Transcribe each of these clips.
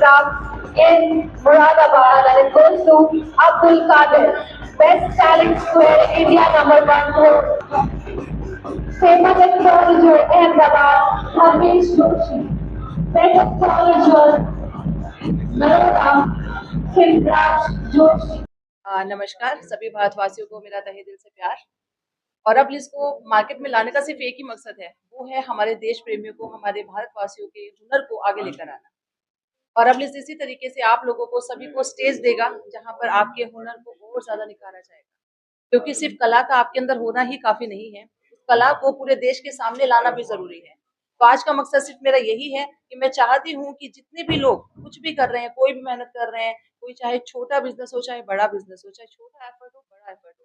Craft in Moradabad, and it goes to Abdul Qadir, Best Talent Square India #1 for Famous Astrologer Ahmedabad, Hamish Joshi, Best Astrologer Naroda, Kindraj Joshi. नमस्कार सभी भारतवासियों को मेरा तहे दिल से प्यार। और अब इसको मार्केट में लाने का सिर्फ एक ही मकसद है, वो है हमारे देश प्रेमियों को, हमारे भारतवासियों के हुनर को आगे लेकर आना। और अब इसी तरीके से आप लोगों को सभी को स्टेज देगा जहां पर आपके हुनर को और ज्यादा निखारा जाएगा, क्योंकि सिर्फ कला का आपके अंदर होना ही काफी नहीं है, कला को पूरे देश के सामने लाना भी जरूरी है। तो आज का मकसद सिर्फ मेरा यही है कि मैं चाहती हूँ कि जितने भी लोग कुछ भी कर रहे हैं, कोई भी मेहनत कर रहे हैं, कोई चाहे छोटा बिजनेस हो चाहे बड़ा बिजनेस हो, चाहे छोटा एफर्ट हो बड़ा एफर्ट हो,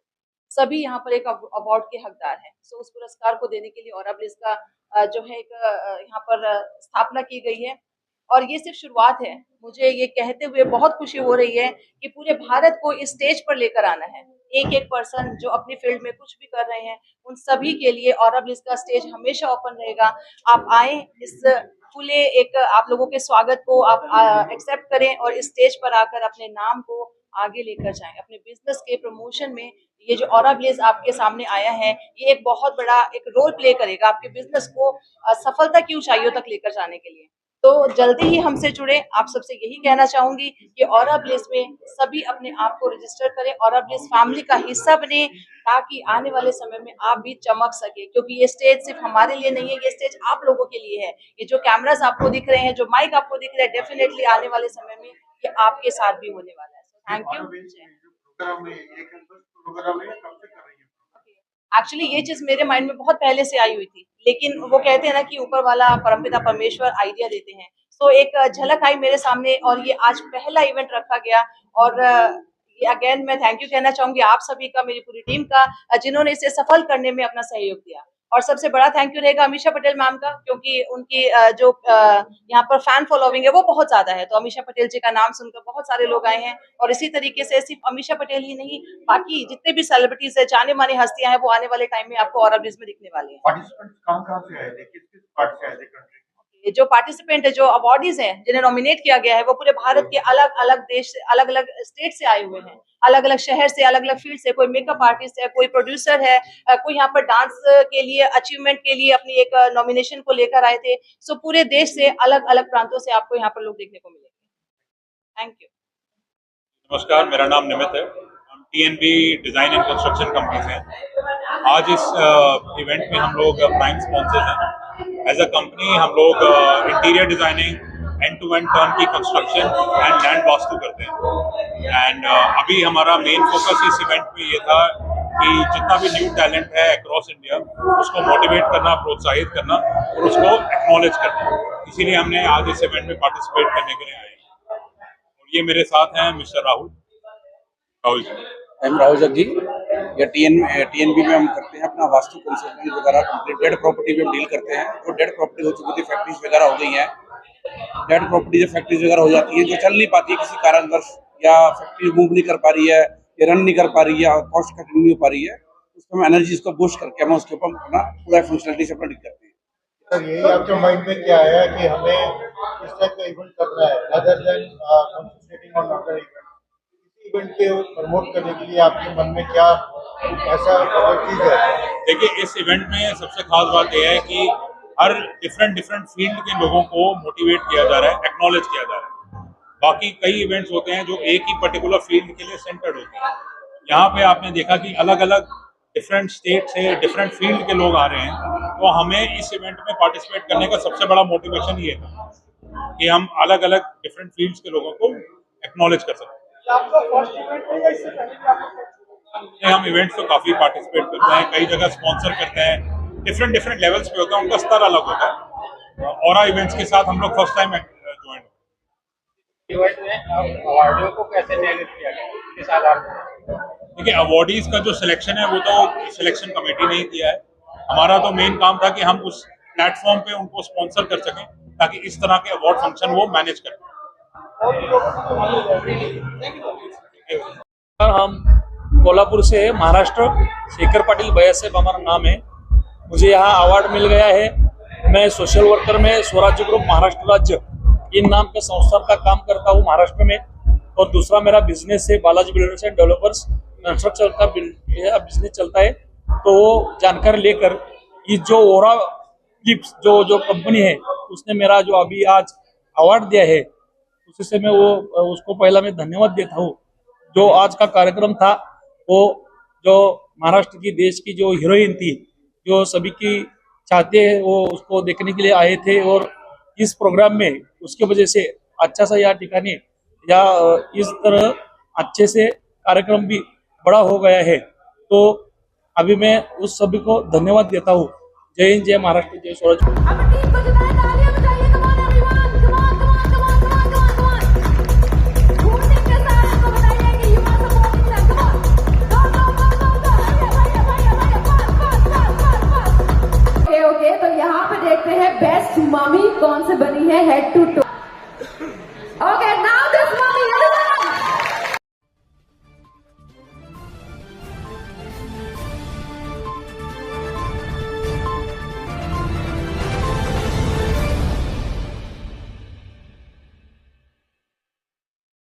सभी यहाँ पर एक अवार्ड के हकदार हैं। सो उस पुरस्कार को देने के लिए और अब इसका जो है एक यहाँ पर स्थापना की गई है। और ये सिर्फ शुरुआत है। मुझे ये कहते हुए बहुत खुशी हो रही है कि पूरे भारत को इस स्टेज पर लेकर आना है। एक एक पर्सन जो अपनी फील्ड में कुछ भी कर रहे हैं उन सभी के लिए और अब इसका स्टेज हमेशा ओपन रहेगा। आप आए, इस खुले एक आप लोगों के स्वागत को आप एक्सेप्ट करें और इस स्टेज पर आकर अपने नाम को आगे लेकर जाएं। अपने बिजनेस के प्रमोशन में ये जो ऑरा ब्लेज आपके सामने आया है, ये एक बहुत बड़ा एक रोल प्ले करेगा आपके बिजनेस को सफलता की ऊंचाइयों तक लेकर जाने के लिए। तो जल्दी ही हमसे जुड़े। आप सबसे यही कहना चाहूंगी कि ऑरा ब्लेज में सभी अपने आप को रजिस्टर करें, ऑरा ब्लेज फैमिली का हिस्सा बने, ताकि आने वाले समय में आप भी चमक सके। क्योंकि ये स्टेज सिर्फ हमारे लिए नहीं है, ये स्टेज आप लोगों के लिए है। ये जो कैमरास आपको दिख रहे हैं, जो माइक आपको दिख रहा है, डेफिनेटली आने वाले समय में ये आपके साथ भी होने वाला है। Thank you. एक्चुअली ये चीज मेरे माइंड में बहुत पहले से आई हुई थी, लेकिन वो कहते हैं ना कि ऊपर वाला परमपिता परमेश्वर आइडिया देते हैं। तो एक झलक आई मेरे सामने और ये आज पहला इवेंट रखा गया। और ये अगेन मैं थैंक यू कहना चाहूंगी आप सभी का, मेरी पूरी टीम का, जिन्होंने इसे सफल करने में अपना सहयोग दिया। और सबसे बड़ा थैंक यू रहेगा अमीषा पटेल मैम का, क्योंकि उनकी जो यहाँ पर फैन फॉलोइंग है वो बहुत ज्यादा है। तो अमीषा पटेल जी का नाम सुनकर बहुत सारे लोग आए हैं। और इसी तरीके से सिर्फ अमीषा पटेल ही नहीं, बाकी जितने भी सेलिब्रिटीज है, जाने माने हस्तियां हैं, वो आने वाले टाइम में आपको ऑरा ब्लेज में दिखने वाले हैं। जो पार्टिसिपेंट है, जो अवार्डीज हैं, जिन्हें नॉमिनेट किया गया है, वो पूरे भारत के अलग अलग देश से, अलग अलग स्टेट से आए हुए हैं, अलग अलग शहर से, अलग अलग फील्ड से। कोई मेकअप आर्टिस्ट है, कोई प्रोड्यूसर है, कोई यहाँ पर डांस के लिए अचीवमेंट के लिए अपनी एक नॉमिनेशन को लेकर आए थे। सो पूरे देश से अलग अलग प्रांतों से आपको यहाँ पर लोग देखने को मिलेंगे। Thank you. नमस्कार, मेरा नाम निमित है। हम TNB design and construction company से हैं। आज इस इवेंट में हम लोग प्राइम स्पॉन्सर्स हैं। एज अ कंपनी हम लोग interior designing, end to end turnkey construction and land vastu करते हैं। एंड अभी हमारा मेन फोकस इस इवेंट में ये था कि जितना भी न्यू टैलेंट है अक्रॉस इंडिया, उसको मोटिवेट करना, प्रोत्साहित करना और उसको एक्नॉलेज करना। इसीलिए हमने आज इस इवेंट में पार्टिसिपेट करने के लिए आए हैं। और ये मेरे साथ हैं मिस्टर राहुल जी। राहुल जग जी, या TNB में हम करते हैं अपना वास्तु कंसल्टेंट वगैरह, कंप्लीट डेड प्रॉपर्टी पे हम डील करते हैं। जो डेड प्रॉपर्टी हो चुकी थी, फैक्ट्रीज वगैरह हो गई हैं, डेड प्रॉपर्टी जो फैक्ट्रीज वगैरह हो जाती है, जो चल नहीं पाती है किसी कारणवश, या फैक्ट्री मूव नहीं कर पा रही है, या रन नहीं कर पा रही है, कॉस्ट कटिंग नहीं हो पा रही है, उसको हम एनर्जी को बूस्ट करके हम उसके ऊपर अपना पूरा फंक्शनलिटी से अपना डील करते हैं। सर, यही आपके माइंड में क्या आया कि हमें इस टाइप का इवेंट करना है, other than concentrating on other event? Event के प्रमोट करने के लिए आपके मन में क्या ऐसा चीज है? देखिए, इस इवेंट में सबसे खास बात यह है कि हर डिफरेंट फील्ड के लोगों को मोटिवेट किया जा रहा है, एक्नॉलेज किया जा रहा है। बाकी कई इवेंट्स होते हैं जो एक ही पर्टिकुलर फील्ड के लिए सेंटर्ड होते हैं। यहाँ पे आपने देखा कि अलग अलग डिफरेंट स्टेट से, डिफरेंट फील्ड के लोग आ रहे हैं। तो हमें इस इवेंट में पार्टिसिपेट करने का सबसे बड़ा मोटिवेशन ये था कि हम अलग अलग डिफरेंट फील्ड्स के लोगों को एक्नॉलेज कर सकते हैं। हम इवेंट्स तो काफी पार्टिसिपेट करते हैं, कई जगह स्पॉन्सर करते हैं, डिफरेंट लेवल्स पे होता है, उनका स्तर अलग होता है। ऑरा इवेंट्स के साथ हम लोग फर्स्ट टाइम ज्वाइन हुए। अवार्डियों को कैसे निर्णित किया गया, किस आधार पर? देखिए, अवार्डीज का जो सिलेक्शन है वो तो सिलेक्शन कमेटी ने ही किया है। हमारा तो मेन काम था कि हम उस प्लेटफॉर्म पे उनको स्पॉन्सर कर सकें, ताकि इस तरह के अवार्ड फंक्शन वो मैनेज करें। हम कोल्हापुर से है, महाराष्ट्र। शेखर पाटिल भैया साहब हमारा नाम है। मुझे यहाँ अवार्ड मिल गया है। मैं सोशल वर्कर में स्वराज्य ग्रुप महाराष्ट्र राज्य इन नाम के संस्थान का काम करता हूँ महाराष्ट्र में। और दूसरा मेरा बिजनेस है Balaji builders and developers, construction का बिजनेस चलता है। तो वो जानकारी लेकर ये जो ओरा लिप्स जो कंपनी है उसने मेरा जो अभी आज अवार्ड दिया है उसी से मैं वो उसको पहला मैं धन्यवाद देता हूँ। जो आज का कार्यक्रम था वो जो महाराष्ट्र की देश की जो हीरोइन थी, जो सभी की चाहते हैं वो उसको देखने के लिए आए थे। और इस प्रोग्राम में उसके वजह से अच्छा सा या ठिकाने या इस तरह अच्छे से कार्यक्रम भी बड़ा हो गया है। तो अभी मैं उस सभी को धन्यवाद देता हूँ। जय हिंद, जय महाराष्ट्र, जय स्वराज। अब टीम को जिताए, तालियां बजाइए। Come on everyone, come on come on come on come on come on come on. Shooting के साथ इनको बताइए कि you are supporting them. Come on go भैया ओके, तो यहाँ पे देखते हैं बेस्ट मम्मी कौन से बनी है हेड टू टो। ओके